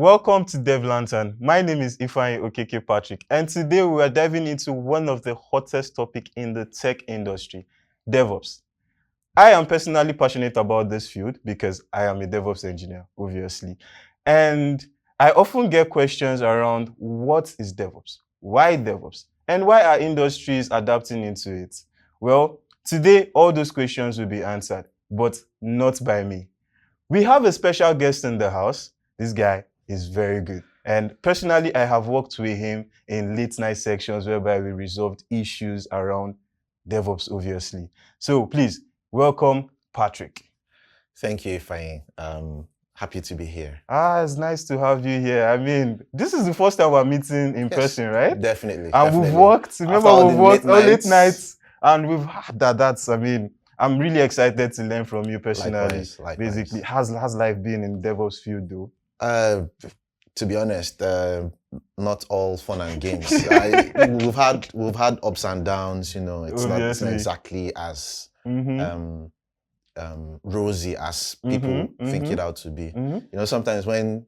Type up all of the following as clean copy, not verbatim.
Welcome to Dev Lantern. My name is Ifeanyi Okeke Patrick, and today we are diving into one of the hottest topics in the tech industry, DevOps. I am personally passionate about this field because I am a DevOps engineer, obviously. And I often get questions around what is DevOps? Why DevOps? And why are industries adapting into it? Well, today all those questions will be answered, but not by me. We have a special guest in the house. This guy is very good. And personally, I have worked with him in late night sections whereby we resolved issues around DevOps, obviously. So please welcome Patrick. Thank you, Ifeanyi. Happy to be here. It's nice to have you here. I mean, this is the first time we're meeting in person, right? Definitely. And we've worked, remember, we've worked all late nights, and we've had that. I'm really excited to learn from you personally. Likewise. Basically, how's life been in DevOps field though? To be honest, not all fun and games. We've had ups and downs. You know, it's not exactly as rosy as people think it out to be. You know, sometimes when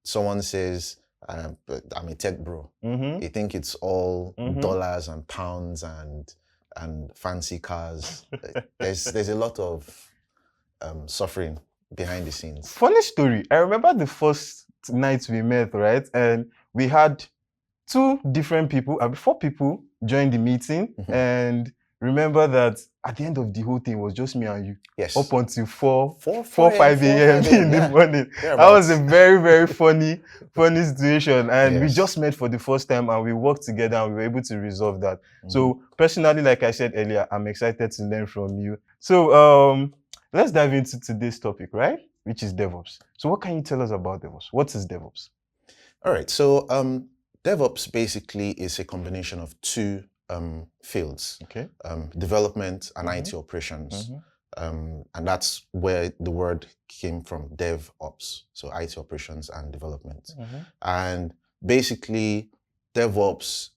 someone says, "I'm a tech bro," you think it's all dollars and pounds and fancy cars. There's a lot of suffering behind the scenes. Funny story. I remember the first night we met, right? And we had four people joined the meeting. And remember that at the end of the whole thing, it was just me and you. Yes. Up until 5 a.m. in the morning. That was a very, very funny situation. And we just met for the first time and we worked together and we were able to resolve that. So personally, like I said earlier, I'm excited to learn from you. So let's dive into today's topic, right? Which is DevOps. So what can you tell us about DevOps? What is DevOps? All right. So DevOps basically is a combination of two fields, development and IT operations. And that's where the word came from, DevOps, so IT operations and development. And basically, DevOps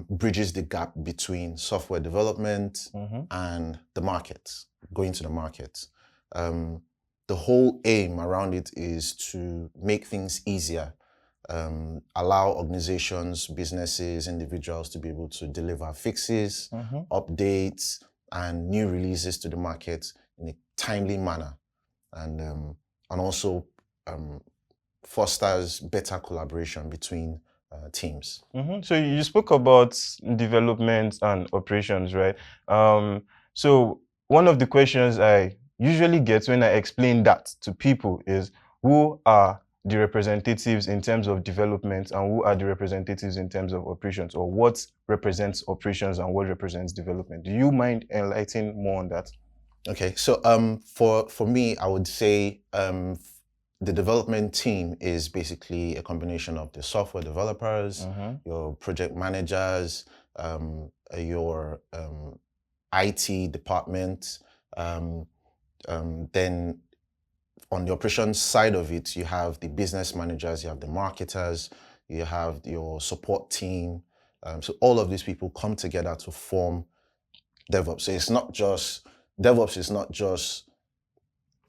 bridges the gap between software development and the market, going to the market. The whole aim around it is to make things easier, allow organizations, businesses, individuals to be able to deliver fixes, updates, and new releases to the market in a timely manner, and also fosters better collaboration between teams. So you spoke about development and operations, right? So one of the questions I usually get when I explain that to people is, who are the representatives in terms of development and who are the representatives in terms of operations, or what represents operations and what represents development? Do you mind enlightening more on that? Okay, so for me, I would say the development team is basically a combination of the software developers, your project managers, your IT department. Then on the operations side of it, you have the business managers, you have the marketers, you have your support team. So all of these people come together to form DevOps. So DevOps is not just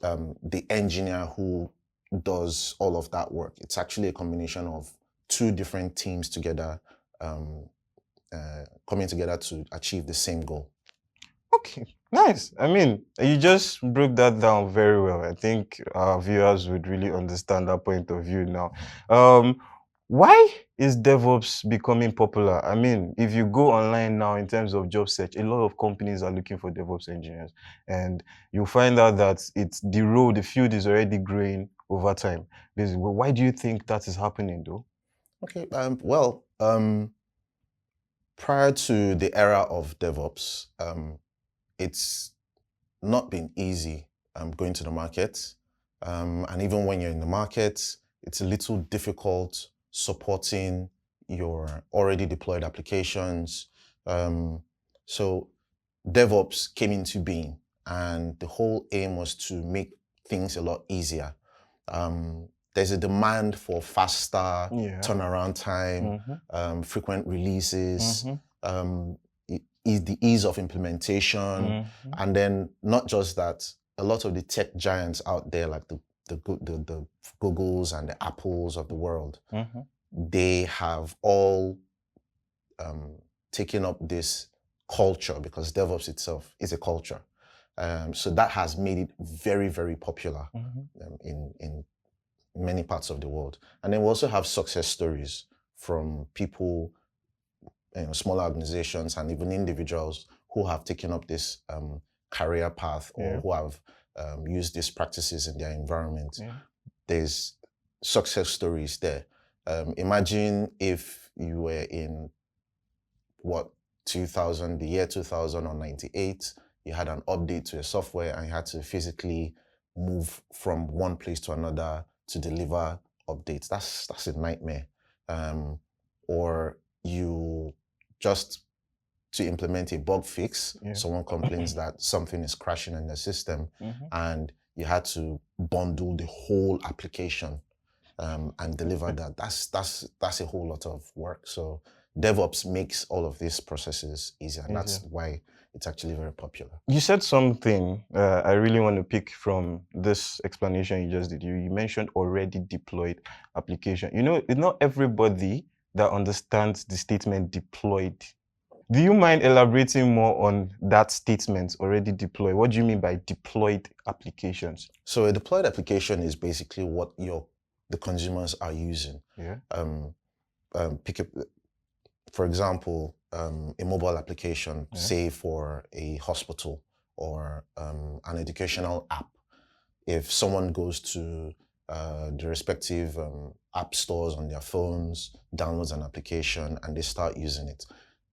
the engineer who does all of that work. It's actually a combination of two different teams together, coming together to achieve the same goal. Okay, nice. I mean, you just broke that down very well. I think our viewers would really understand that point of view now. Why is DevOps becoming popular? I mean, if you go online now in terms of job search, a lot of companies are looking for DevOps engineers, and you'll find out that the field is already growing over time. Basically, why do you think that is happening though? Okay, prior to the era of DevOps, it's not been easy going to the market. And even when you're in the market, it's a little difficult supporting your already deployed applications. So DevOps came into being, and the whole aim was to make things a lot easier. There's a demand for faster turnaround time, frequent releases, the ease of implementation, and then not just that, a lot of the tech giants out there, like the the Googles and the Apples of the world, they have all taken up this culture, because DevOps itself is a culture. So that has made it very, very popular in many parts of the world. And then we also have success stories from people, smaller organizations and even individuals who have taken up this career path, or who have used these practices in their environment. There's success stories there. Imagine if you were in the year 2098, you had an update to a software and you had to physically move from one place to another to deliver updates. That's a nightmare. Or you just to implement a bug fix, someone complains that something is crashing in the system, and you had to bundle the whole application and deliver that. That's a whole lot of work. So DevOps makes all of these processes easier, and that's why it's actually very popular. You said something I really want to pick from this explanation you just did. You mentioned already deployed application. It's not everybody that understands the statement deployed. Do you mind elaborating more on that statement, already deployed? What do you mean by deployed applications? So a deployed application is basically what the consumers are using. For example, a mobile application, say for a hospital or an educational app. If someone goes to the respective app stores on their phones, downloads an application, and they start using it,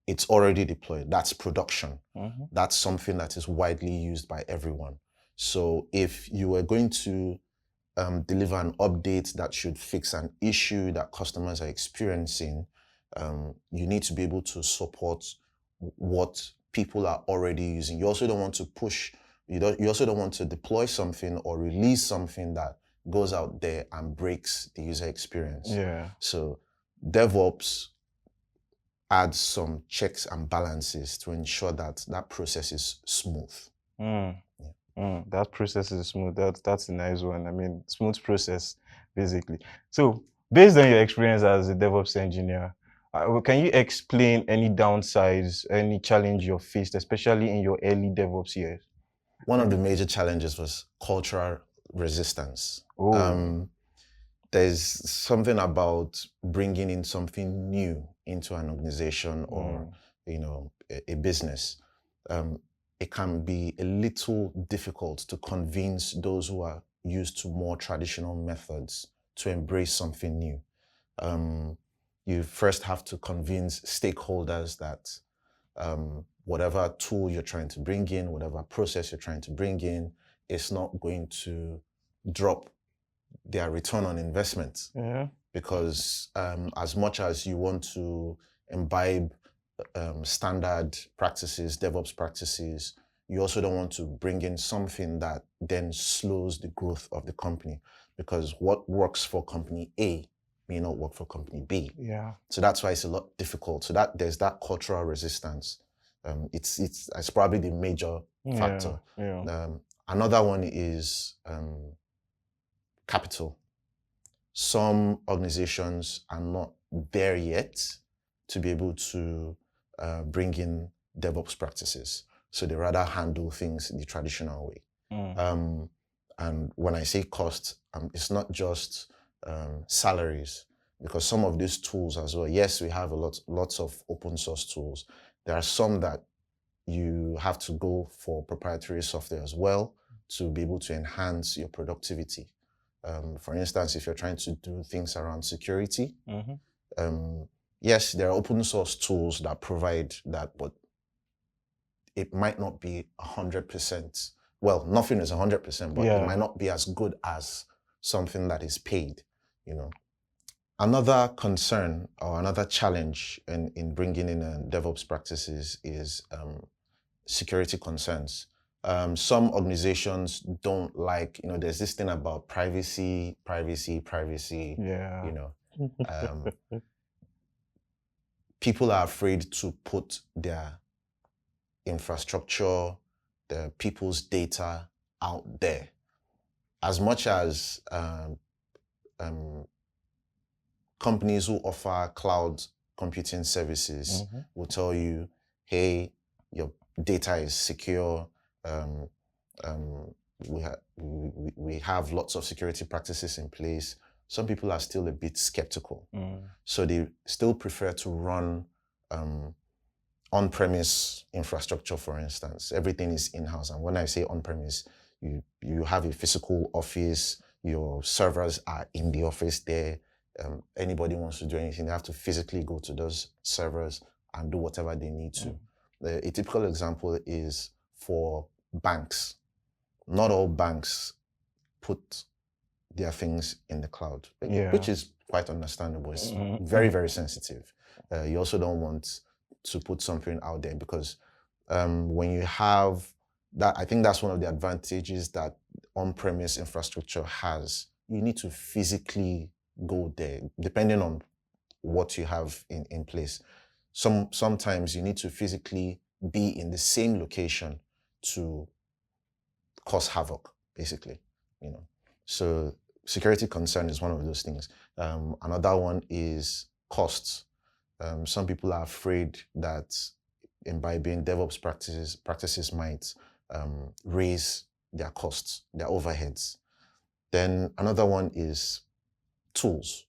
it's already deployed. That's production. That's something that is widely used by everyone. So if you were going to deliver an update that should fix an issue that customers are experiencing, you need to be able to support what people are already using. You also don't want to push, you also don't want to deploy something or release something that goes out there and breaks the user experience. So DevOps adds some checks and balances to ensure that that process is smooth. That process is smooth. That's a nice one. I mean, smooth process, basically. So, based on your experience as a DevOps engineer, can you explain any downsides, any challenge you faced, especially in your early DevOps years? One of the major challenges was cultural resistance. There's something about bringing in something new into an organization or a business. It can be a little difficult to convince those who are used to more traditional methods to embrace something new. You first have to convince stakeholders that whatever tool you're trying to bring in, whatever process you're trying to bring in, is not going to drop their return on investment. Because as much as you want to imbibe standard practices, DevOps practices, you also don't want to bring in something that then slows the growth of the company, because what works for company A may not work for company B. So that's why it's a lot difficult. So that there's that cultural resistance. It's probably the major factor. Another one is capital. Some organizations are not there yet to be able to bring in DevOps practices. So they rather handle things the traditional way. And when I say cost, it's not just salaries, because some of these tools as well, yes, we have lots of open source tools. There are some that you have to go for proprietary software as well to be able to enhance your productivity. For instance, if you're trying to do things around security, yes, there are open source tools that provide that, but it might not be 100%. Well, nothing is 100%, but it might not be as good as something that is paid, Another concern or another challenge in bringing in DevOps practices is security concerns. Some organizations don't like, there's this thing about privacy. People are afraid to put their infrastructure, the people's data out there. as much as companies who offer cloud computing services will tell you, hey, your data is secure. We have lots of security practices in place. Some people are still a bit skeptical. So they still prefer to run on-premise infrastructure, for instance. Everything is in-house. And when I say on-premise, you have a physical office, your servers are in the office there. Anybody wants to do anything, they have to physically go to those servers and do whatever they need to. A typical example is for banks. Not all banks put their things in the cloud, which is quite understandable. It's very, very sensitive. You also don't want to put something out there because when you have that, I think that's one of the advantages that on-premise infrastructure has. You need to physically go there, depending on what you have in place. Sometimes you need to physically be in the same location to cause havoc, basically, So security concern is one of those things. Another one is costs. Some people are afraid that imbibing DevOps practices might raise their costs, their overheads. Then another one is tools.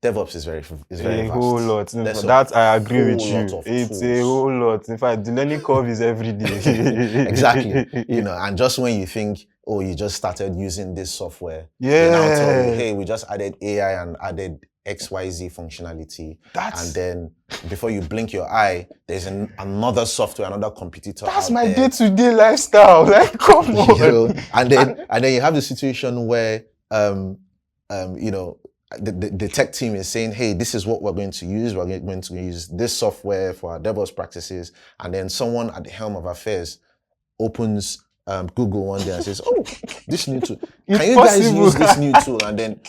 DevOps is very vast. A whole lot. That I agree with you. It's tools. A whole lot. In fact, the learning curve is every day. Exactly. And just when you think, oh, you just started using this software, they now tell you, hey, we just added AI and added XYZ functionality. And then before you blink your eye, there's another software, another competitor. That's my day-to-day lifestyle. Like, come on. And then you have the situation where the tech team is saying, hey, this is what we're going to use. We're going to use this software for our DevOps practices. And then someone at the helm of affairs opens Google one day and says, oh, this new tool. Can you guys use this new tool? And then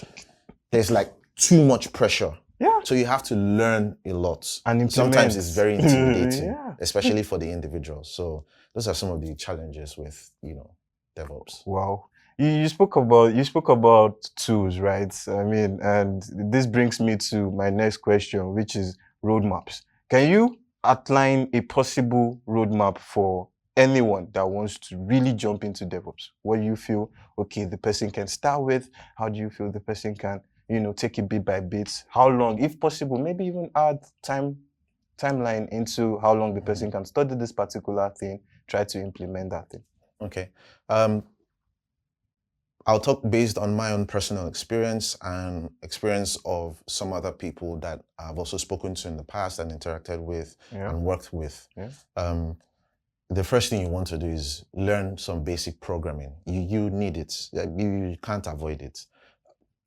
there's like too much pressure. Yeah. So you have to learn a lot. And sometimes it's very intimidating, especially for the individuals. So those are some of the challenges with, DevOps. Wow. You spoke about tools, right? I mean, and this brings me to my next question, which is roadmaps. Can you outline a possible roadmap for anyone that wants to really jump into DevOps? What do you feel, okay, the person can start with? How do you feel the person can, take it bit by bit? How long, if possible, maybe even add timeline into how long the person can study this particular thing, try to implement that thing. Okay. I'll talk based on my own personal experience and experience of some other people that I've also spoken to in the past and interacted with and worked with. The first thing you want to do is learn some basic programming. You need it. You can't avoid it.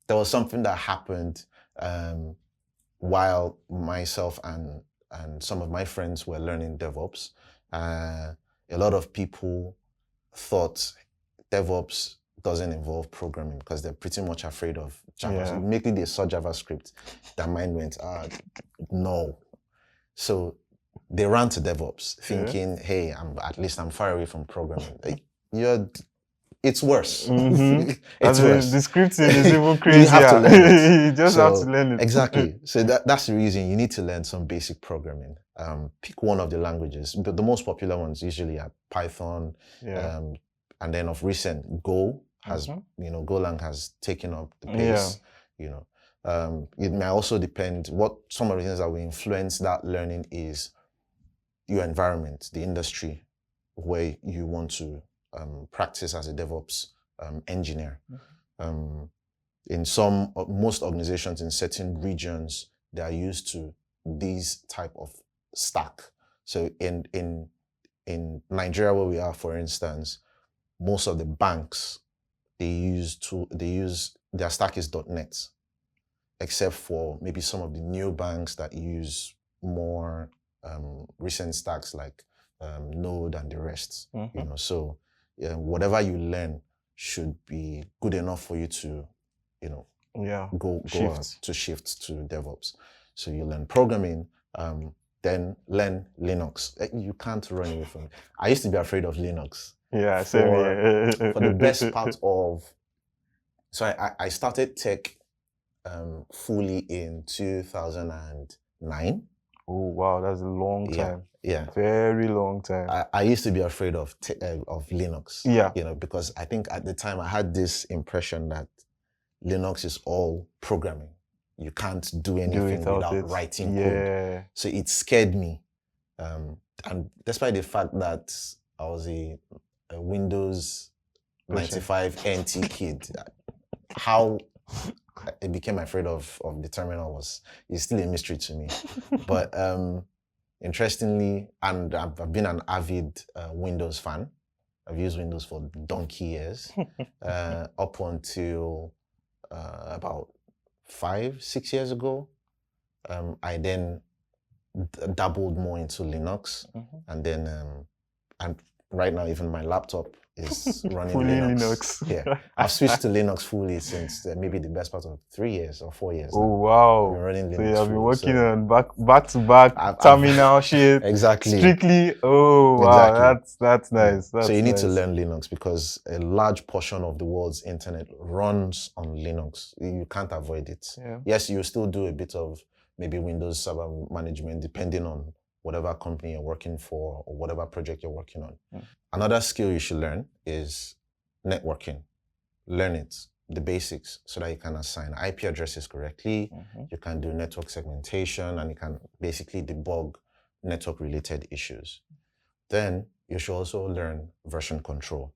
There was something that happened while myself and some of my friends were learning DevOps. A lot of people thought DevOps doesn't involve programming because they're pretty much afraid of JavaScript. Maybe they saw JavaScript, their mind went, no. So they ran to DevOps thinking, hey, I'm far away from programming. It's worse. It's worse. The scripting is even crazier. You have to learn it. You just have to learn it. Exactly. So that's the reason you need to learn some basic programming. Pick one of the languages. The most popular ones usually are Python, and then of recent, Go has, Golang has taken up the pace. It may also depend. Some of the things that will influence that learning is your environment, the industry where you want to practice as a DevOps engineer. In most organizations in certain regions, they are used to these type of stack. So in Nigeria, where we are, for instance, most of the banks, their stack is .NET, except for maybe some of the new banks that use more recent stacks like Node and the rest. So whatever you learn should be good enough for you to, go shift to DevOps. So you learn programming. then learn Linux. You can't run away from it. I used to be afraid of Linux. Yeah, same here. For the best part of, so I started tech fully in 2009. Oh wow, that's a long time. Yeah, very long time. I used to be afraid of Linux. Yeah, because I think at the time I had this impression that Linux is all programming. You can't do anything without writing code. So it scared me. And despite the fact that I was a Windows 95 NT kid, how I became afraid of the terminal is still a mystery to me. But interestingly, and I've been an avid Windows fan. I've used Windows for donkey years, up until about 5-6 years ago. I then dabbled more into Linux, and then and right now even my laptop is running fully Linux. Yeah, I've switched to Linux fully since maybe the best part of 3 years or 4 years. Oh wow! I've been running Linux. So you have been working on back to back terminal shit. Exactly. Strictly. Oh wow, exactly. That's nice. So you need to learn Linux because a large portion of the world's internet runs on Linux. You can't avoid it. Yeah. Yes, you still do a bit of maybe Windows Server management depending on whatever company you're working for or whatever project you're working on. Another skill you should learn is networking. Learn it, the basics, so that you can assign IP addresses correctly. You can do network segmentation, and you can basically debug network-related issues. Then you should also learn version control.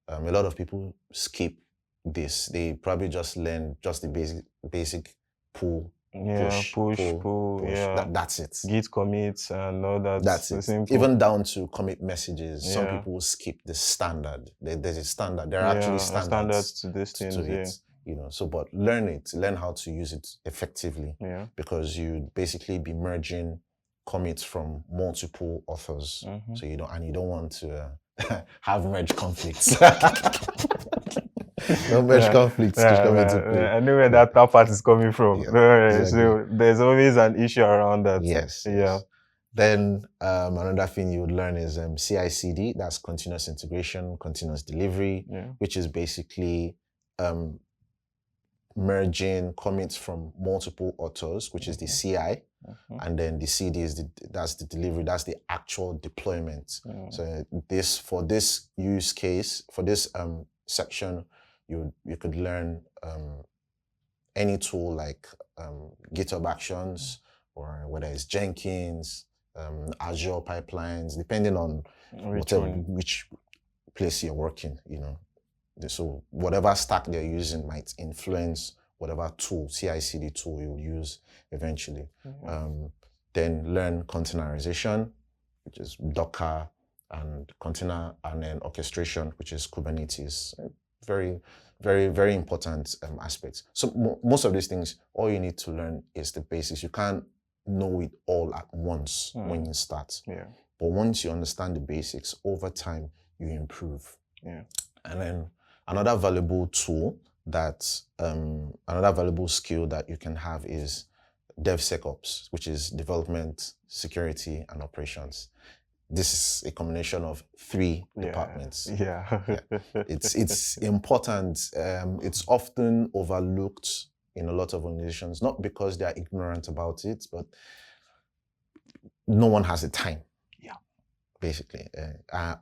A lot of people skip this. They probably just learn just the basic pull. Push. Yeah. That's it. Git commits and all that. That's it. Simple. Even down to commit messages. Yeah. Some people skip the standard. There's a standard. There are actually standards to this thing. So but learn it. Learn how to use it effectively. Yeah. Because you'd basically be merging commits from multiple authors. So you don't want to have merge conflicts. No merge conflicts to come into play. I know where that part is coming from. Exactly. So there's always an issue around that. Yes. Yeah. Then another thing you would learn is CI/CD. That's continuous integration, continuous delivery, which is basically merging commits from multiple authors, which is the CI, and then the CD is that's the delivery. That's the actual deployment. So for this use case, for this section, you could learn any tool like GitHub Actions, or whether it's Jenkins, Azure pipelines, depending on which place you're working. So whatever stack they're using might influence whatever tool, CI/CD tool you'll use eventually. Then learn containerization, which is Docker, and container, and then orchestration, which is Kubernetes. Very, very, very important aspects. So most of these things, all you need to learn is the basics. You can't know it all at once when you start. But once you understand the basics, over time, you improve. And then another valuable tool another valuable skill that you can have is DevSecOps, which is development, security, and operations. This is a combination of 3 departments. It's important. It's often overlooked in a lot of organizations, not because they are ignorant about it, but no one has the time. Basically,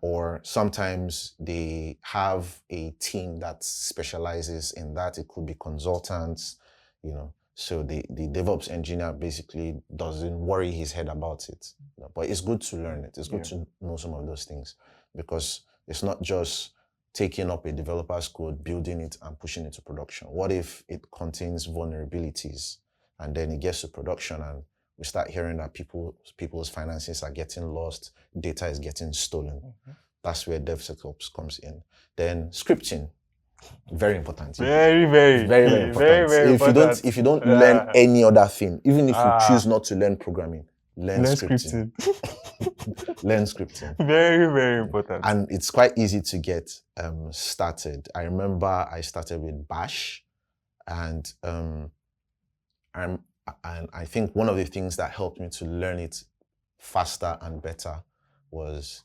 or sometimes they have a team that specializes in that. It could be consultants, so the DevOps engineer basically doesn't worry his head about it. But it's good to learn it. It's good to know some of those things, because it's not just taking up a developer's code, building it, and pushing it to production. What if it contains vulnerabilities, and then it gets to production and we start hearing that people's finances are getting lost, data is getting stolen. That's where DevSecOps comes in. Then scripting, very important. Very important. If you don't learn any other thing, even if you choose not to learn programming, learn scripting. Learn scripting. Very, very important. And it's quite easy to get started. I remember I started with Bash, and I think one of the things that helped me to learn it faster and better was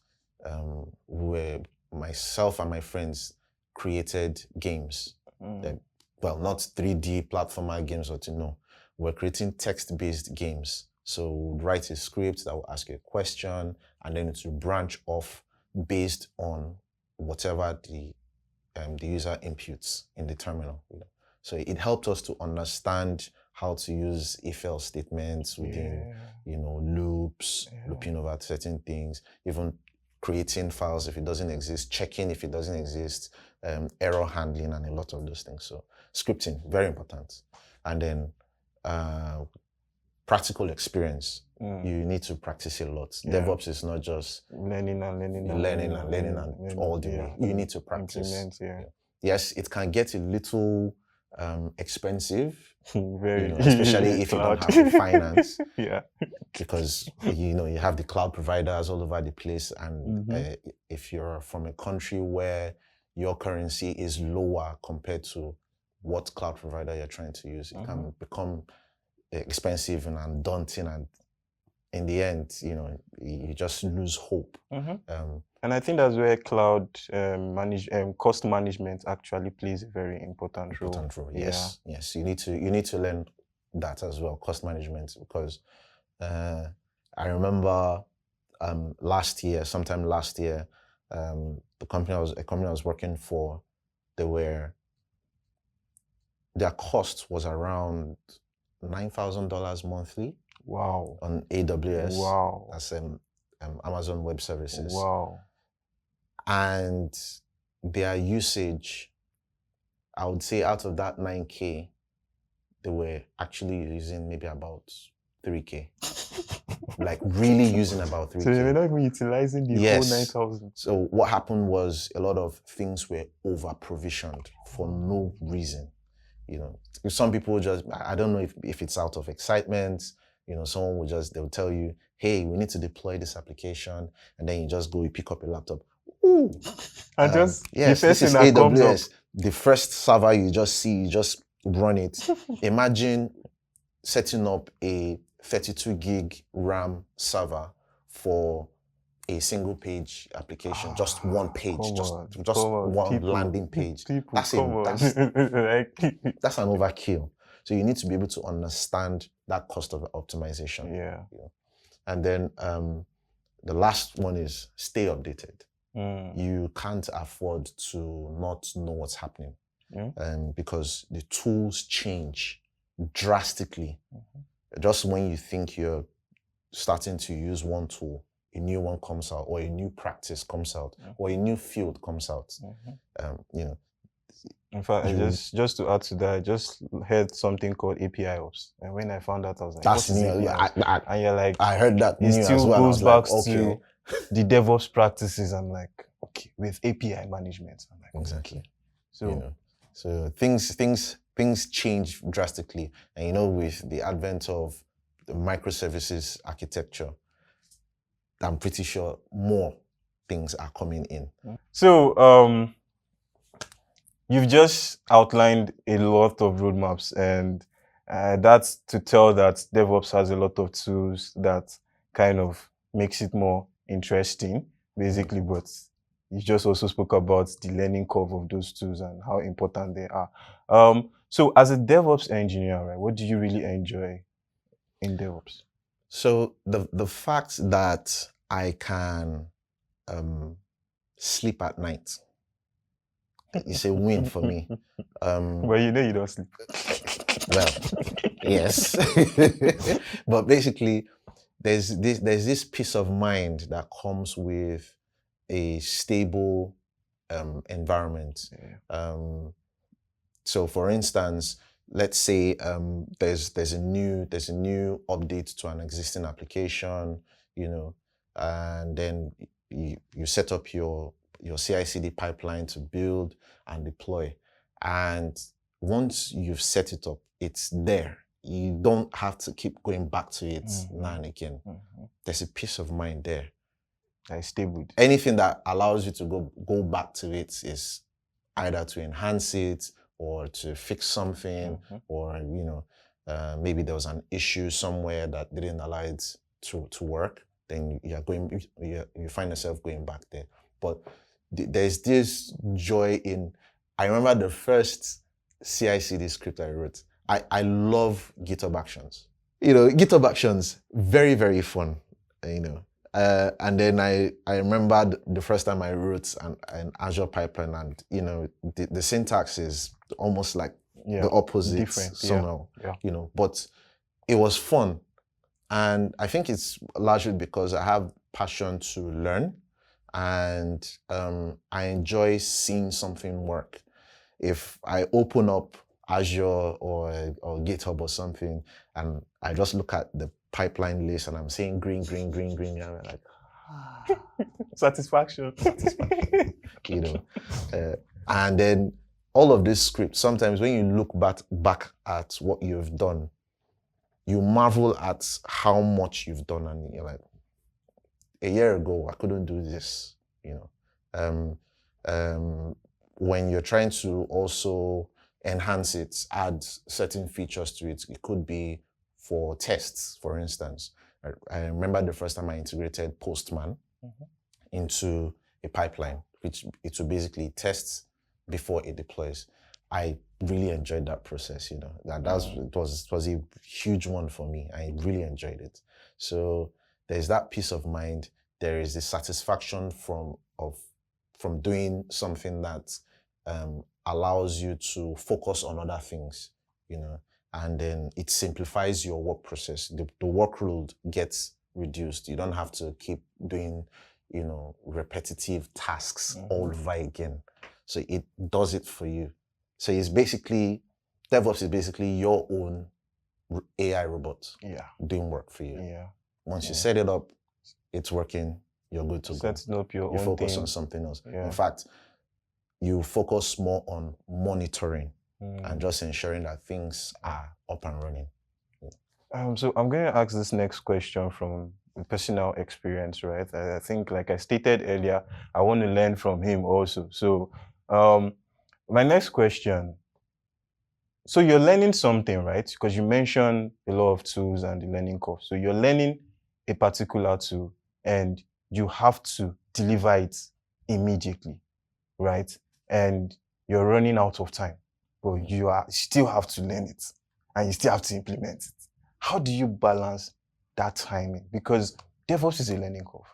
where myself and my friends created games. Well, not 3D platformer games, we're creating text-based games. So we'd write a script that will ask you a question, and then it will branch off based on whatever the user inputs in the terminal. So it helped us to understand how to use if-else statements within, loops, looping over certain things, even creating files if it doesn't exist, checking if it doesn't exist, error handling, and a lot of those things. So scripting, very important. And then practical experience. You need to practice a lot. DevOps is not just learning and all the way. You need to practice. Yes, it can get a little expensive, very, especially if you don't have the finance. Yeah, because you have the cloud providers all over the place, and if you're from a country where your currency is lower compared to what cloud provider you're trying to use, it can become expensive and daunting, and in the end, you just lose hope. And I think that's where cloud cost management actually plays a very important role. Yes, yes. You need to learn that as well, cost management, because I remember sometime last year, the company I was working for, their cost was around $9,000 monthly. Wow. On AWS. Wow. That's Amazon Web Services. Wow. And their usage, I would say out of that 9K, they were actually using maybe about 3K. Like really using about 3K. So you're not even utilizing the whole 9,000. So what happened was a lot of things were over provisioned for no reason. Some people just, I don't know if it's out of excitement, someone they'll tell you, hey, we need to deploy this application, and then you just go, you pick up a laptop. Ooh. And yes, this is AWS. The first server you just see, you just run it. Imagine setting up a 32 gig RAM server for a single page application, just one page, just one landing page. That's an overkill. So you need to be able to understand that cost of optimization. Yeah. And then the last one is stay updated. You can't afford to not know what's happening, because the tools change drastically. Just when you think you're starting to use one tool, a new one comes out, or a new practice comes out, or a new field comes out. In fact, just to add to that, I just heard something called API Ops, and when I found that, I was like, "That's new." And you're like, I heard that. It still goes back to the DevOps practices. I'm like, okay, with API management. I'm like, exactly. So, so things change drastically, and with the advent of the microservices architecture, I'm pretty sure more things are coming in. So, you've just outlined a lot of roadmaps, and that's to tell that DevOps has a lot of tools that kind of makes it more interesting, basically. But you just also spoke about the learning curve of those tools and how important they are. So as a DevOps engineer, right, what do you really enjoy in DevOps? So the fact that I can sleep at night is a win for me. Well, you don't sleep. Well, yes. But basically, there's this peace of mind that comes with a stable environment. So for instance, let's say there's a new update to an existing application, and then you set up your CI/CD pipeline to build and deploy. And once you've set it up, it's there. You don't have to keep going back to it now and again. There's a peace of mind there. It's stable. Anything that allows you to go back to it is either to enhance it or to fix something, or maybe there was an issue somewhere that didn't allow it to work. then you find yourself going back there. But there's this joy in, I remember the first CI/CD script I wrote. I love GitHub Actions. GitHub Actions, very, very fun, and then I remember the first time I wrote an Azure pipeline, and the syntax is almost like the opposite different, somehow, but it was fun. And I think it's largely because I have passion to learn, and I enjoy seeing something work. If I open up Azure or GitHub or something, and I just look at the pipeline list and I'm seeing green, green, green, green, and I'm like, satisfaction. And then all of these scripts, sometimes when you look back at what you've done, you marvel at how much you've done, and you're like, a year ago, I couldn't do this, when you're trying to also enhance it, add certain features to it. It could be for tests, for instance. I remember the first time I integrated Postman into a pipeline, which it will basically test before it deploys. I really enjoyed that process, it was a huge one for me. I really enjoyed it. So there's that peace of mind. There is the satisfaction from doing something that allows you to focus on other things, and then it simplifies your work process. The workload gets reduced. You don't have to keep doing, repetitive tasks all over again. So it does it for you. So DevOps is basically your own AI robot doing work for you. Once you set it up, it's working, you're good to go. Setting up your you own focus thing. on something else. In fact, you focus more on monitoring and just ensuring that things are up and running. So I'm going to ask this next question from personal experience, right? I think, like I stated earlier, I want to learn from him also. So my next question, so you're learning something, right? Because you mentioned a lot of tools and the learning curve. So you're learning a particular tool and you have to deliver it immediately, right? And you're running out of time, but you still have to learn it and you still have to implement it. How do you balance that timing? Because DevOps is a learning curve.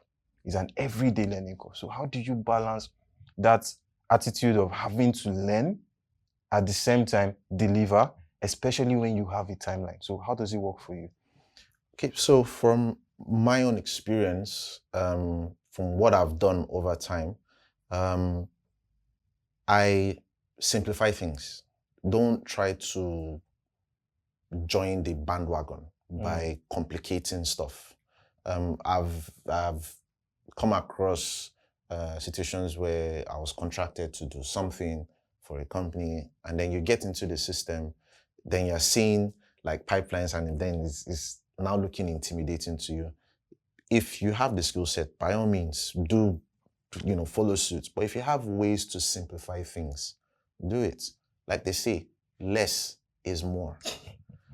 It's an everyday learning curve. So how do you balance that attitude of having to learn at the same time deliver, especially when you have a timeline? So how does it work for you? Okay, so from my own experience, from what I've done over time, I simplify things. Don't try to join the bandwagon by complicating stuff. I've come across situations where I was contracted to do something for a company, and then you get into the system, then you're seeing like pipelines, and then it's now looking intimidating to you. If you have the skill set, by all means, do follow suit. But if you have ways to simplify things, do it. Like they say, less is more.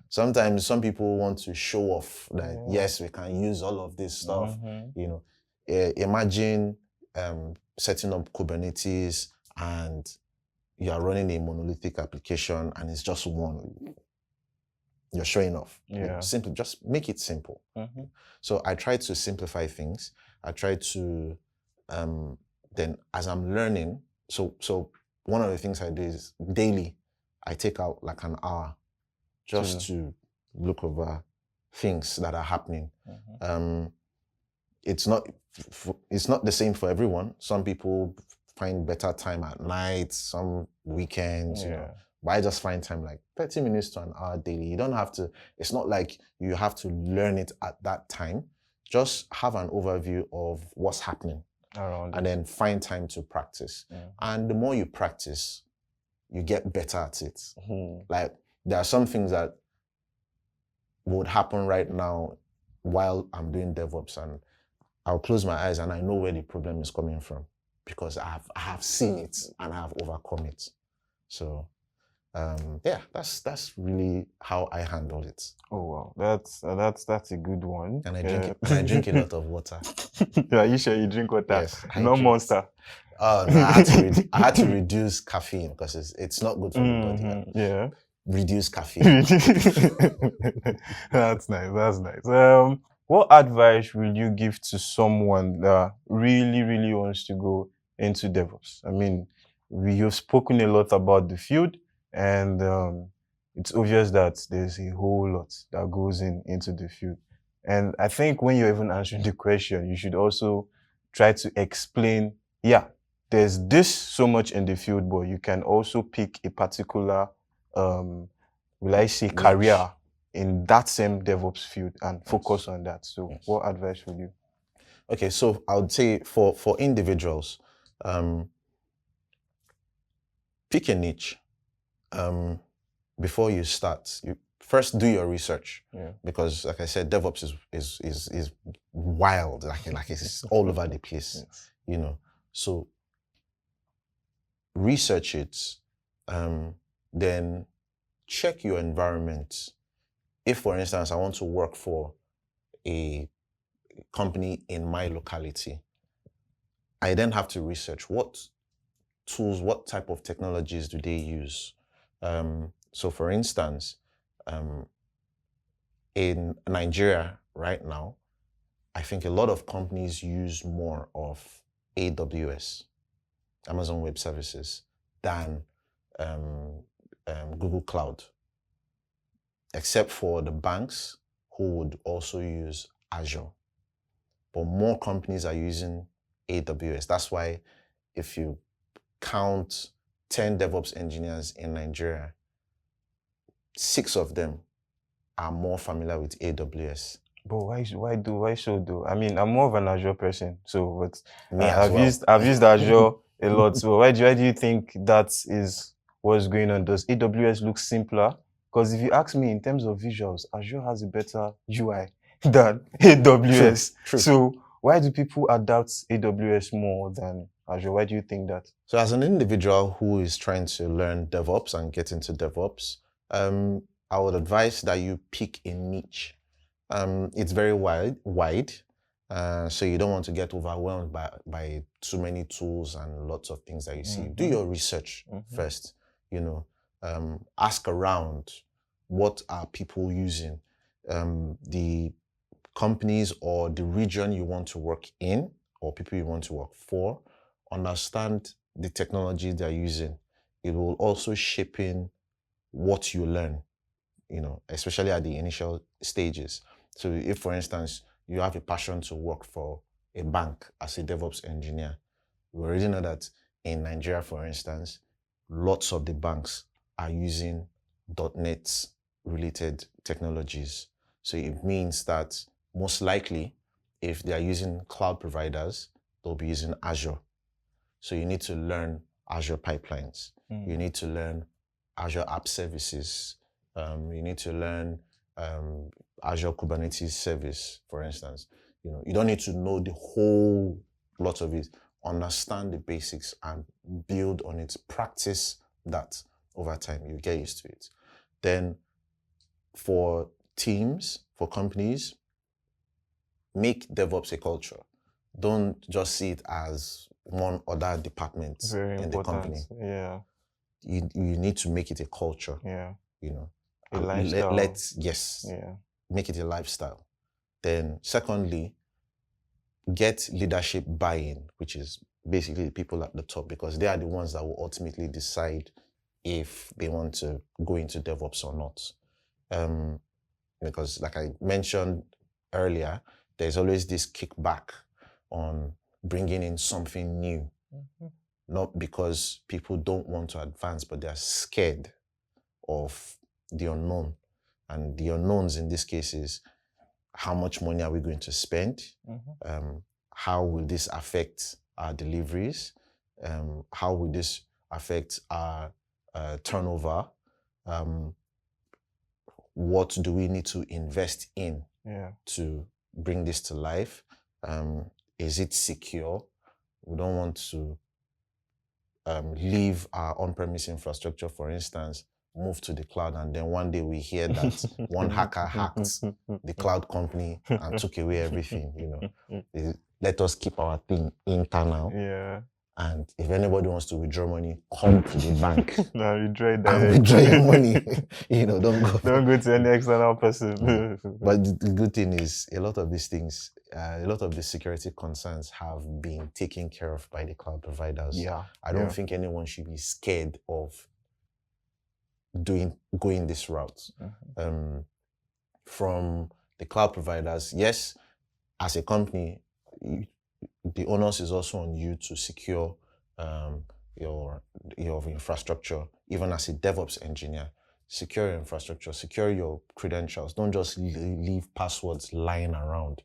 Sometimes some people want to show off that, yes, we can use all of this stuff. Imagine setting up Kubernetes and you are running a monolithic application and it's just one. You're showing off. Simply just make it simple. So I try to simplify things. I try to then as I'm learning, so one of the things I do is daily, I take out like an hour just to look over things that are happening. It's not the same for everyone. Some people find better time at night, some weekends, but I just find time like 30 minutes to an hour daily. You don't have to, it's not like you have to learn it at that time. Just have an overview of what's happening around and then find time to practice. And the more you practice, you get better at it. Like there are some things that would happen right now while I'm doing DevOps, and I'll close my eyes and I know where the problem is coming from because I have seen it and I have overcome it. So Yeah, that's really how I handle it. Oh wow, that's a good one. And I drink it, and I drink a lot of water. Yeah, you sure you drink water? Yes, No Monster. Oh no, I had to reduce caffeine because it's not good for the body. Yeah. Reduce caffeine. That's nice. That's nice. What advice will you give to someone that really wants to go into DevOps? I mean, you've spoken a lot about the field, and it's obvious that there's a whole lot that goes into the field. And I think when you're even answering the question, you should also try to explain, yeah, there's this so much in the field, but you can also pick a particular will I say career in that same DevOps field and focus on that. So what advice would you? Okay, so I would say for individuals, pick a niche. Before you start, you first do your research. Because like I said, DevOps is wild, like it's all over the place. You know. So research it, then check your environment. If, for instance, I want to work for a company in my locality, I then have to research what tools, what type of technologies do they use. So for instance, in Nigeria right now, I think a lot of companies use more of AWS, Amazon Web Services, than Google Cloud, except for the banks who would also use Azure. But more companies are using AWS. That's why if you count 10 DevOps engineers in Nigeria, 6 of them are more familiar with AWS. But why so though? I mean, I'm more of an Azure person, so but I've used Azure a lot. So why do you think that is what's going on? Does AWS look simpler? Because if you ask me in terms of visuals, Azure has a better UI than AWS. True. So why do people adopt AWS more than Azure? Why do you think that? So as an individual who is trying to learn DevOps and get into DevOps, I would advise that you pick a niche. It's very wide, so you don't want to get overwhelmed by too many tools and lots of things that you see. Do your research first. Ask around, what are people using? The companies or the region you want to work in or people you want to work for, understand the technology they're using. It will also shape in what you learn, especially at the initial stages. So if, for instance, you have a passion to work for a bank as a DevOps engineer, we already know that in Nigeria, for instance, lots of the banks are using .NET related technologies. So it means that most likely, if they are using cloud providers, they'll be using Azure. So you need to learn Azure pipelines. You need to learn Azure App Services. You need to learn Azure Kubernetes Service, for instance. You don't need to know the whole lot of it. Understand the basics and build on it. Practice that over time. You get used to it. Then for teams, for companies, make DevOps a culture. Don't just see it as one other department in the company. Yeah. You need to make it a culture. Yeah. A lifestyle. Make it a lifestyle. Then secondly, get leadership buy-in, which is basically the people at the top, because they are the ones that will ultimately decide if they want to go into DevOps or not. Because like I mentioned earlier, there's always this kickback on bringing in something new. Not because people don't want to advance, but they're scared of the unknown. And the unknowns in this case is, how much money are we going to spend? How will this affect our deliveries? How will this affect our turnover? What do we need to invest in to bring this to life? Is it secure? We don't want to leave our on-premise infrastructure, for instance, move to the cloud, and then one day we hear that one hacker hacked the cloud company and took away everything. Let us keep our thing internal. Yeah. And if anybody wants to withdraw money, come to the bank. Now withdraw it and withdraw your money. Don't go to any external person. But the good thing is, a lot of these things, a lot of the security concerns have been taken care of by the cloud providers. Yeah. I don't think anyone should be scared of going this route. From the cloud providers, yes, as a company, the onus is also on you to secure your infrastructure. Even as a DevOps engineer, secure your infrastructure, secure your credentials. Don't just leave passwords lying around.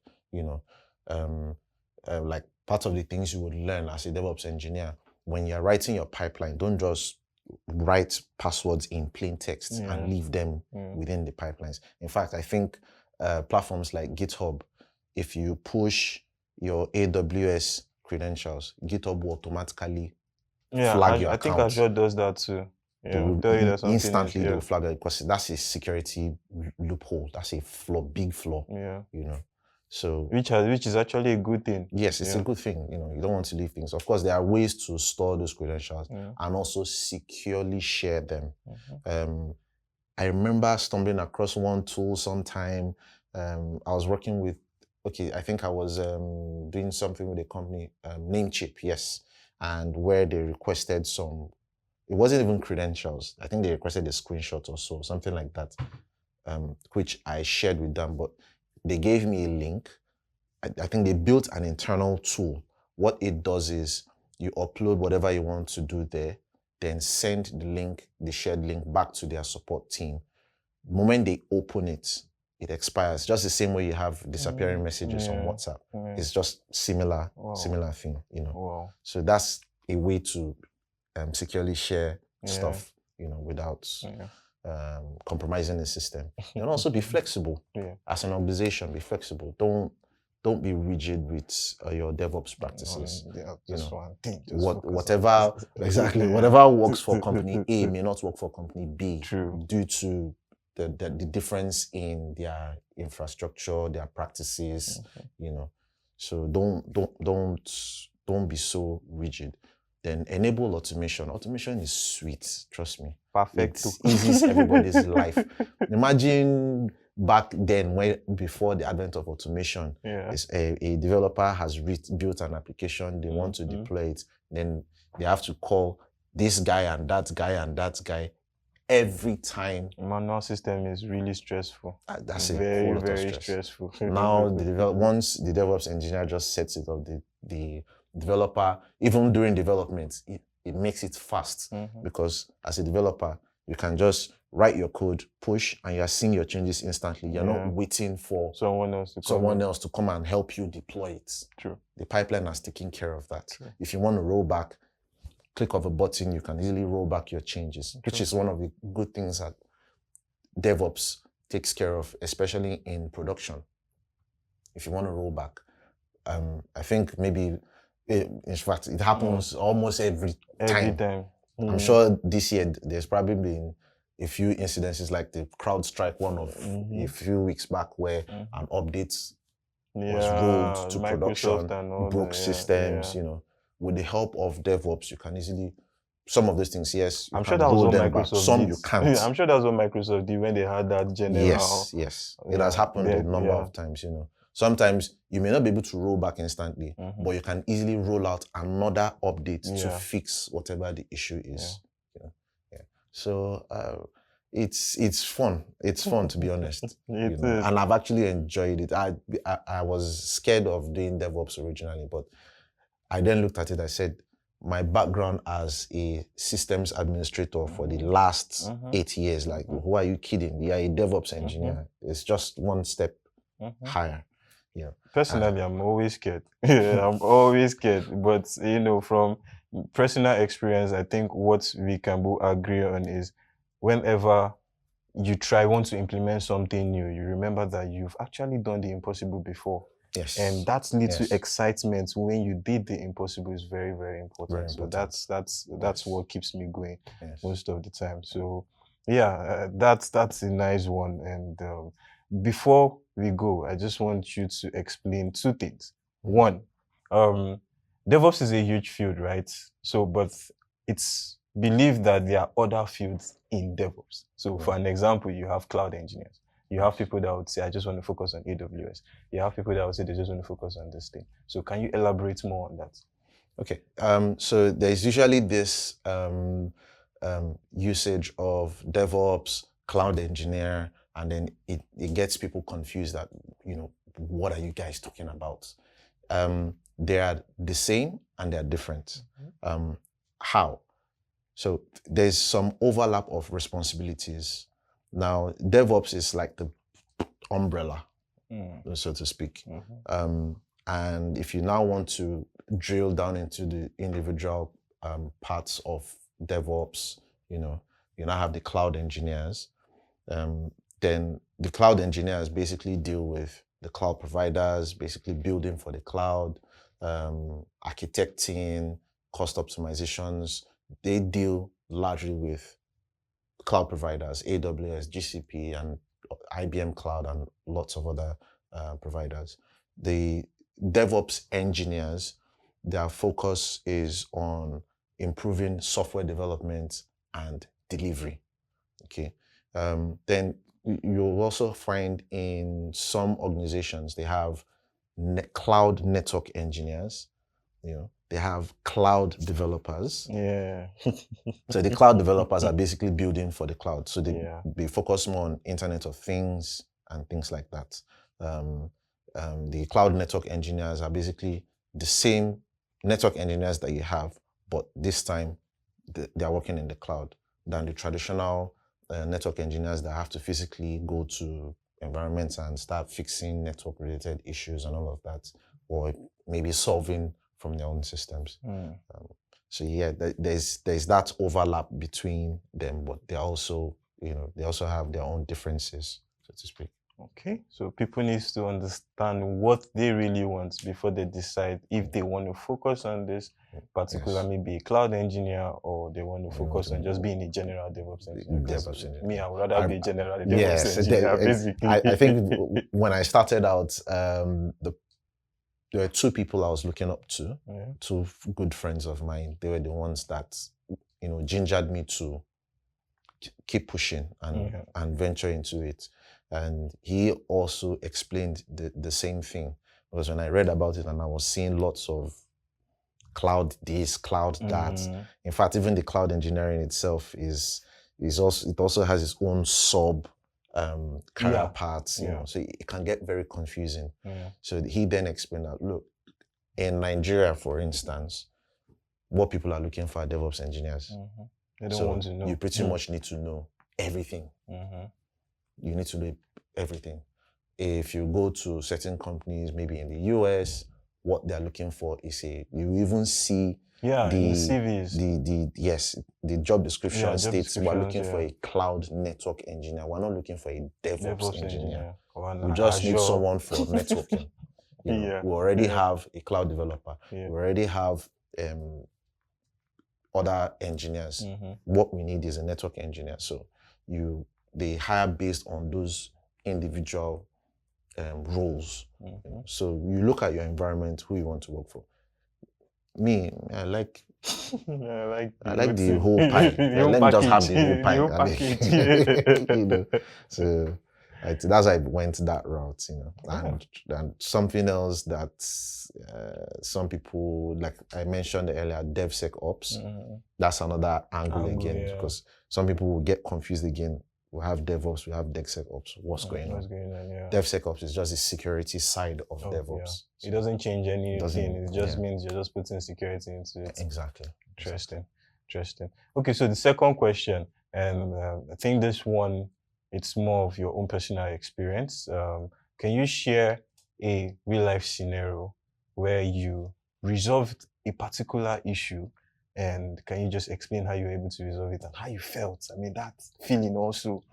Like part of the things you would learn as a DevOps engineer, when you're writing your pipeline, don't just write passwords in plain text and leave them within the pipelines. In fact, I think platforms like GitHub, if you push your AWS credentials, GitHub will automatically flag your account. I think Azure does that too. Instantly they'll flag it, because that's a security loophole. That's a big flaw. So which is actually a good thing. Yes, it's a good thing. You don't want to leave things. Of course, there are ways to store those credentials and also securely share them. I remember stumbling across one tool sometime. I was working with, I think I was doing something with a company, Namecheap, yes, and where they requested it wasn't even credentials. I think they requested a screenshot or so, something like that, which I shared with them, but they gave me a link. I think they built an internal tool. What it does is you upload whatever you want to do there, then send the shared link back to their support team. The moment they open it, it expires. Just the same way you have disappearing messages on WhatsApp. It's just similar thing, Wow. So that's a way to securely share stuff, without compromising the system. And also be flexible. As an organization, be flexible. Don't be rigid with your DevOps practices. Whatever works for company A may not work for company B. True. Due to the difference in their infrastructure, their practices, So don't be so rigid. Then enable automation. Automation is sweet, trust me. Perfect. It eases everybody's life. Imagine back then, before the advent of automation, a developer has built an application, they want to deploy it, then they have to call this guy and that guy and that guy every time. Manual system is really stressful. That's very, very stressful. Now, once the DevOps engineer just sets it up, the developer, even during development, it makes it fast, because as a developer, you can just write your code, push, and you're seeing your changes instantly. You're not waiting for someone else to come and help you deploy it. True. The pipeline has taken care of that. True. If you want to roll back, click of a button, you can easily roll back your changes, which is one of the good things that DevOps takes care of, especially in production. If you want to roll back, I think maybe, in fact, it happens almost every time. I'm sure this year there's probably been a few incidences like the CrowdStrike one of a few weeks back, where an update was rolled to production, broke systems, With the help of DevOps, you can easily, some of those things, yes, I'm sure that was what Microsoft did. Some you can't. I'm sure that's what Microsoft did when they had that general. Yes. It has happened a number of times, Sometimes you may not be able to roll back instantly, but you can easily roll out another update to fix whatever the issue is. So it's fun. It's fun, to be honest. And I've actually enjoyed it. I was scared of doing DevOps originally, but I then looked at it. I said, my background as a systems administrator for the last 8 years, like, who are you kidding? You're a DevOps engineer. It's just one step higher. Personally, I'm always scared. I'm always scared. But, from personal experience, I think what we can both agree on is whenever you want to implement something new, you remember that you've actually done the impossible before. Yes. And that little excitement when you did the impossible is very, very important. So that's what keeps me going most of the time. So Yeah, that's a nice one. And before we go, I just want you to explain two things. One, um, DevOps is a huge field, right? So, but it's believed that there are other fields in DevOps. So, for an example, you have cloud engineers. You have people that would say, I just want to focus on AWS. You have people that would say they just want to focus on this thing. So, can you elaborate more on that? Okay. So there's usually this usage of DevOps, cloud engineer, and then it gets people confused that, what are you guys talking about? They are the same and they are different. How? So there's some overlap of responsibilities. Now, DevOps is like the umbrella, so to speak. And if you now want to drill down into the individual parts of DevOps, you now have the cloud engineers. Then the cloud engineers basically deal with the cloud providers, basically building for the cloud, architecting, cost optimizations. They deal largely with cloud providers, AWS, GCP, and IBM Cloud, and lots of other providers. The DevOps engineers, their focus is on improving software development and delivery. Okay. Then you'll also find in some organizations, they have cloud network engineers. They have cloud developers. Yeah. So the cloud developers are basically building for the cloud. So they focus more on Internet of Things and things like that. The cloud network engineers are basically the same network engineers that you have, but this time they are working in the cloud than the traditional network engineers that have to physically go to environments and start fixing network-related issues and all of that, or maybe solving from their own systems. So yeah, there's that overlap between them, but they also have their own differences, so to speak. Okay, so people need to understand what they really want before they decide if they want to focus on this particular, maybe a cloud engineer, or they want to focus on just being a general DevOps engineer. Me, I would rather be a general DevOps engineer, basically. I think when I started out, there were two people I was looking up to, two good friends of mine. They were the ones that, gingered me to keep pushing and venture into it. And he also explained the same thing, because when I read about it and I was seeing lots of cloud this, cloud that. In fact, even the cloud engineering itself is also has its own sub career paths, so it can get very confusing. So he then explained that, look, in Nigeria, for instance, what people are looking for are DevOps engineers. They don't want to know. You pretty much need to know everything. You need to know everything. If you go to certain companies, maybe in the US, what they're looking for is you even see the CVs. The job description states we're looking for a cloud network engineer. We're not looking for a DevOps engineer. We just need someone for networking. We already have a cloud developer. We already have other engineers. What we need is a network engineer. So they hire based on those individual roles. So you look at your environment, who you want to work for. Me, I like the whole pie. Let me just have the whole pie. So that's why I went that route, and something else that some people, like I mentioned earlier, DevSecOps. That's another angle again, because some people will get confused again. We have DevOps, we have DevSecOps. What's going on? DevSecOps is just the security side of DevOps. It doesn't change anything. It just means you're just putting security into it. Exactly. Interesting. Okay, so the second question, and I think this one, it's more of your own personal experience. Can you share a real life scenario where you resolved a particular issue, and can you just explain how you were able to resolve it and how you felt? I mean, that feeling also,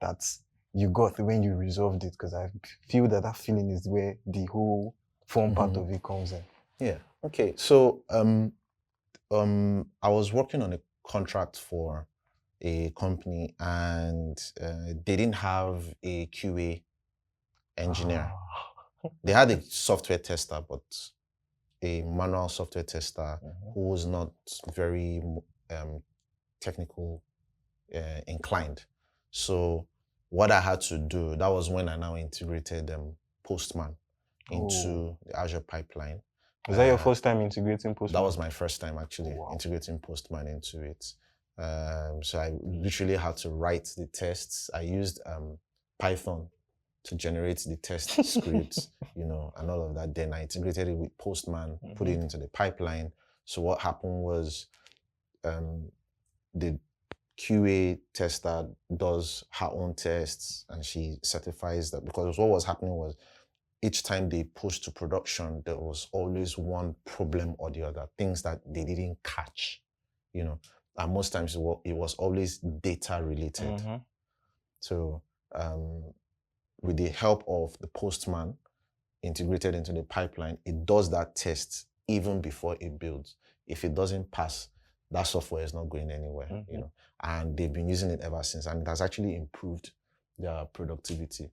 that you got when you resolved it, because I feel that feeling is where the whole fun part of it comes in. Yeah. Okay. So I was working on a contract for a company, and they didn't have a QA engineer. They had a software tester, but a manual software tester who was not very technical inclined. So what I had to do, that was when I now integrated Postman into the Azure pipeline. Was that your first time integrating Postman? That was my first time actually integrating Postman into it. So I literally had to write the tests. I used Python to generate the test scripts, and all of that. Then I integrated it with Postman, put it into the pipeline. So what happened was the QA tester does her own tests and she certifies that, because what was happening was each time they push to production, there was always one problem or the other, things that they didn't catch, and most times it was always data related. So with the help of the Postman integrated into the pipeline, it does that test even before it builds. If it doesn't pass, that software is not going anywhere, and they've been using it ever since, and it has actually improved their productivity.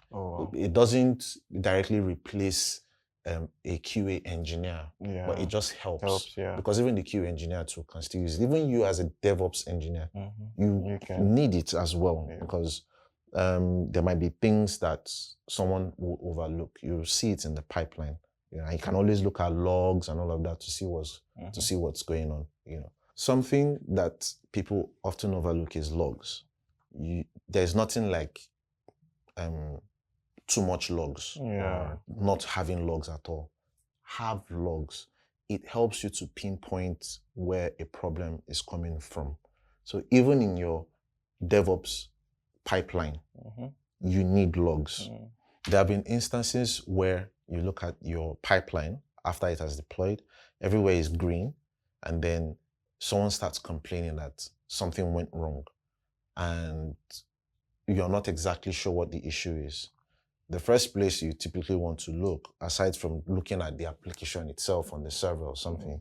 It doesn't directly replace a QA engineer, but it just helps because even the QA engineer too can still use it. Even you as a DevOps engineer, you need it as well, because there might be things that someone will overlook. You see it in the pipeline. You can always look at logs and all of that to see what's going on. Something that people often overlook is logs. There's nothing like too much logs or not having logs at all. Have logs. It helps you to pinpoint where a problem is coming from. So even in your DevOps pipeline, you need logs. There have been instances where you look at your pipeline after it has deployed, everywhere is green, and then someone starts complaining that something went wrong and you're not exactly sure what the issue is. The first place you typically want to look, aside from looking at the application itself on the server or something,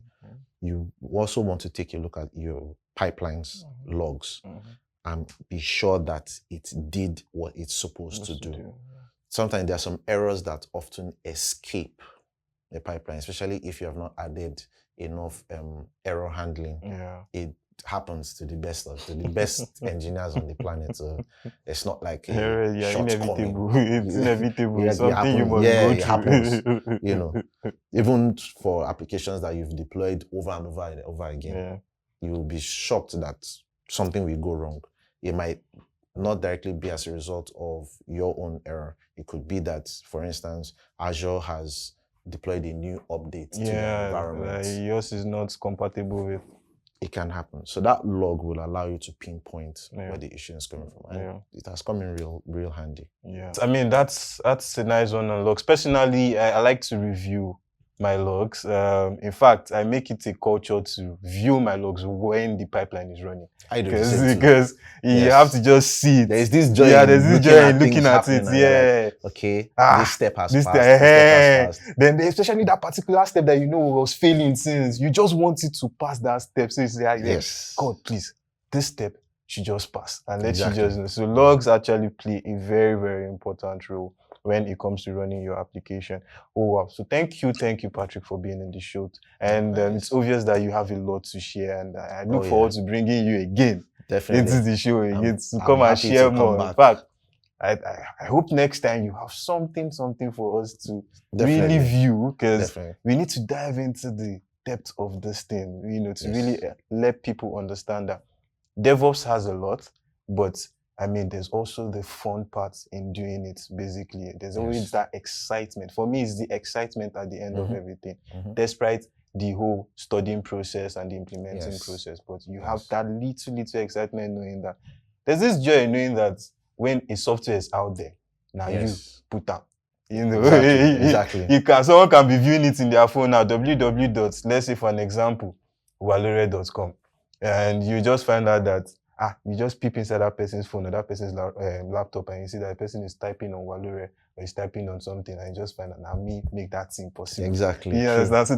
you also want to take a look at your pipeline's logs and be sure that it did what it's supposed to do. Sometimes there are some errors that often escape the pipeline, especially if you have not added enough error handling. It happens to the best engineers on the planet. So it's not like inevitable. It's inevitable. Something you must go through. It happens. Even for applications that you've deployed over and over and over again, you will be shocked that something will go wrong. It might not directly be as a result of your own error. It could be that, for instance, Azure has deployed a new update to the environment. Yours is not compatible with. It can happen. So that log will allow you to pinpoint where the issue is coming from. And it has come in real handy. I mean, that's a nice one on logs. Personally, I like to review my logs. In fact, I make it a culture to view my logs when the pipeline is running. I do because you have to just see it. There's this joy. There's this joy in looking at it. Like, okay, this step has passed. This step has passed. Then especially that particular step that was failing since, you just want it to pass that step. So it's like, God, please, this step should just pass and let you just know. So logs actually play a very, very important role when it comes to running your application. Oh, wow. So thank you, Patrick, for being in the show. And it's obvious that you have a lot to share. And I look forward to bringing you again into the show again to come and share more. In fact, I hope next time you have something for us to really view, because we need to dive into the depth of this thing, to really let people understand that DevOps has a lot, but I mean, there's also the fun parts in doing it, basically. There's always that excitement. For me, it's the excitement at the end of everything, despite the whole studying process and the implementing process. But you have that little excitement knowing that there's this joy in knowing that when a software is out there, now you put up. Exactly. Someone can be viewing it in their phone now, let's say for an example, walure.com. And you just find out that you just peep inside that person's phone or that person's laptop, and you see that the person is typing on Walure or is typing on something, and you just find out, now me make that thing possible. Exactly. You understand?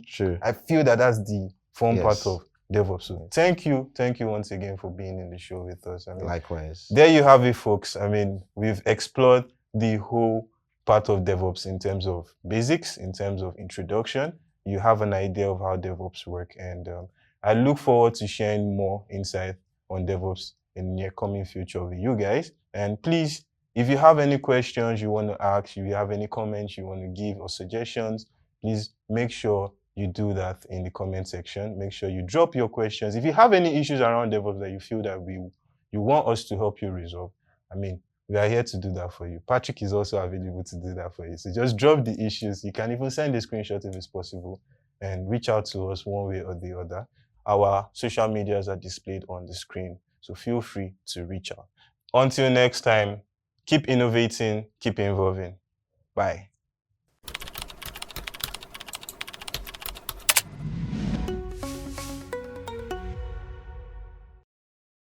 So I feel that that's the fun part of DevOps. So thank you once again for being in the show with us. Likewise. There you have it, folks. We've explored the whole part of DevOps in terms of basics, in terms of introduction. You have an idea of how DevOps work, and I look forward to sharing more insight on DevOps in the near coming future with you guys. And please, if you have any questions you want to ask, if you have any comments you want to give or suggestions, please make sure you do that in the comment section. Make sure you drop your questions. If you have any issues around DevOps that you feel that you want us to help you resolve, we are here to do that for you. Patrick is also available to do that for you. So just drop the issues. You can even send a screenshot if it's possible and reach out to us one way or the other. Our social medias are displayed on the screen, so feel free to reach out. Until next time, keep innovating, keep evolving. Bye.